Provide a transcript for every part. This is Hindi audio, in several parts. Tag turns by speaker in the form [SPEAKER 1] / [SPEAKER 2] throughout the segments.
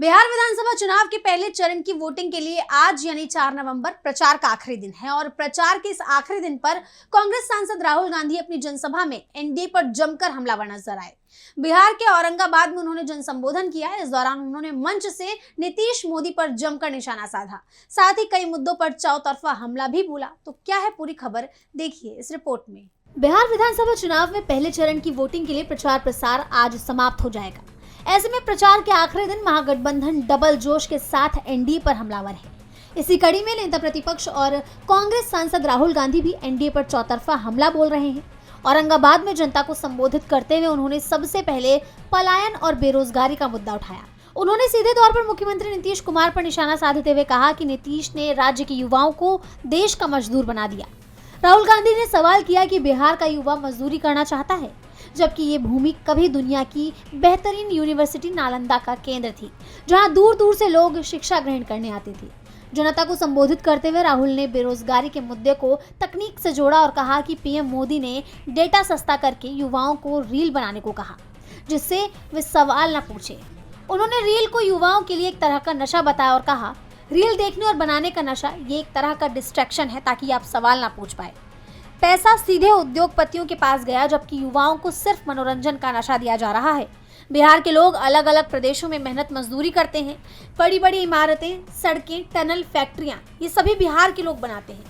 [SPEAKER 1] बिहार विधानसभा चुनाव के पहले चरण की वोटिंग के लिए आज यानी 4 नवंबर प्रचार का आखिरी दिन है और प्रचार के इस आखिरी दिन पर कांग्रेस सांसद राहुल गांधी अपनी जनसभा में एनडीए पर जमकर हमलावर नजर आए। बिहार के औरंगाबाद में उन्होंने जनसंबोधन किया। इस दौरान उन्होंने मंच से नीतीश मोदी पर जमकर निशाना साधा, साथ ही कई मुद्दों पर चौतरफा हमला भी बोला। तो क्या है पूरी खबर, देखिए इस रिपोर्ट में। बिहार विधानसभा चुनाव में पहले चरण की वोटिंग के लिए प्रचार प्रसार आज समाप्त हो जाएगा। ऐसे में प्रचार के आखिरी दिन महागठबंधन डबल जोश के साथ एनडीए पर हमलावर है। इसी कड़ी में नेता प्रतिपक्ष और कांग्रेस सांसद राहुल गांधी भी एनडीए पर चौतरफा हमला बोल रहे हैं। औरंगाबाद में जनता को संबोधित करते हुए उन्होंने सबसे पहले पलायन और बेरोजगारी का मुद्दा उठाया। उन्होंने सीधे तौर पर मुख्यमंत्री नीतीश कुमार पर निशाना साधते हुए कहा कि नीतीश ने राज्य के युवाओं को देश का मजदूर बना दिया। राहुल गांधी ने सवाल किया कि बिहार का युवा मजदूरी करना चाहता है, जबकि ये भूमि कभी दुनिया की बेहतरीन यूनिवर्सिटी नालंदा का केंद्र थी, जहां दूर दूर से लोग शिक्षा ग्रहण करने आते थे। जनता को संबोधित करते हुए राहुल ने बेरोजगारी के मुद्दे को तकनीक से जोड़ा और कहा कि पीएम मोदी ने डेटा सस्ता करके युवाओं को रील बनाने को कहा, जिससे वे सवाल न पूछे। उन्होंने रील को युवाओं के लिए एक तरह का नशा बताया और कहा, रील देखने और बनाने का नशा ये एक तरह का डिस्ट्रैक्शन है ताकि आप सवाल ना पूछ पाए। पैसा सीधे उद्योगपतियों के पास गया, जबकि युवाओं को सिर्फ मनोरंजन का नशा दिया जा रहा है। बिहार के लोग अलग अलग प्रदेशों में मेहनत मजदूरी करते हैं। बड़ी बड़ी इमारतें, सड़कें, टनल, फैक्ट्रियां, ये सभी बिहार के लोग बनाते हैं।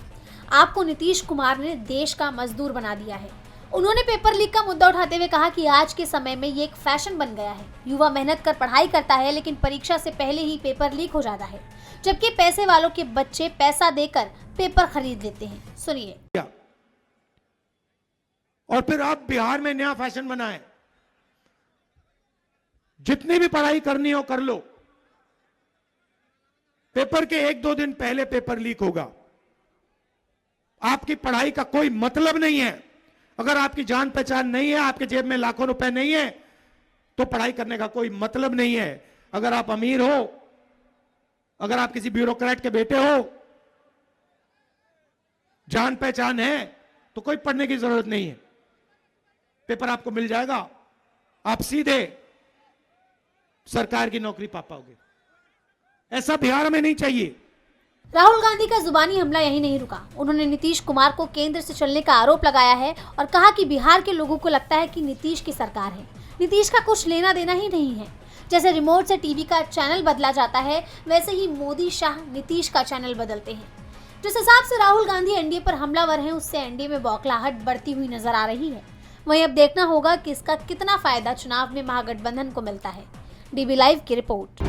[SPEAKER 1] आपको नीतीश कुमार ने देश का मजदूर बना दिया है। उन्होंने पेपर लीक का मुद्दा उठाते हुए कहा कि आज के समय में ये एक फैशन बन गया है। युवा मेहनत कर पढ़ाई करता है, लेकिन परीक्षा से पहले ही पेपर लीक हो जाता है, जबकि पैसे वालों के बच्चे पैसा देकर पेपर खरीद लेते हैं। सुनिए।
[SPEAKER 2] और फिर आप बिहार में नया फैशन बनाए, जितनी भी पढ़ाई करनी हो कर लो, पेपर के 1-2 दिन पहले पेपर लीक होगा। आपकी पढ़ाई का कोई मतलब नहीं है। अगर आपकी जान पहचान नहीं है, आपके जेब में लाखों रुपए नहीं है, तो पढ़ाई करने का कोई मतलब नहीं है। अगर आप अमीर हो, अगर आप किसी ब्यूरोक्रेट के बेटे हो, जान पहचान है, तो कोई पढ़ने की जरूरत नहीं है। पेपर आपको मिल जाएगा, आप सीधे सरकार की नौकरी पा पाओगे। ऐसा बिहार में नहीं चाहिए।
[SPEAKER 1] राहुल गांधी का जुबानी हमला यही नहीं रुका। उन्होंने नीतीश कुमार को केंद्र से चलने का आरोप लगाया है और कहा कि बिहार के लोगों को लगता है कि नीतीश की सरकार है। नीतीश का कुछ लेना देना ही नहीं है। जैसे रिमोट से टीवी का चैनल बदला जाता है, वैसे ही मोदी शाह नीतीश का चैनल बदलते हैं। जिस हिसाब से राहुल गांधी एनडीए पर हमलावर हैं, उससे एनडीए में बौखलाहट बढ़ती हुई नजर आ रही है। वहीं अब देखना होगा कि इसका कितना फायदा चुनाव में महागठबंधन को मिलता है। डीबी लाइव की रिपोर्ट।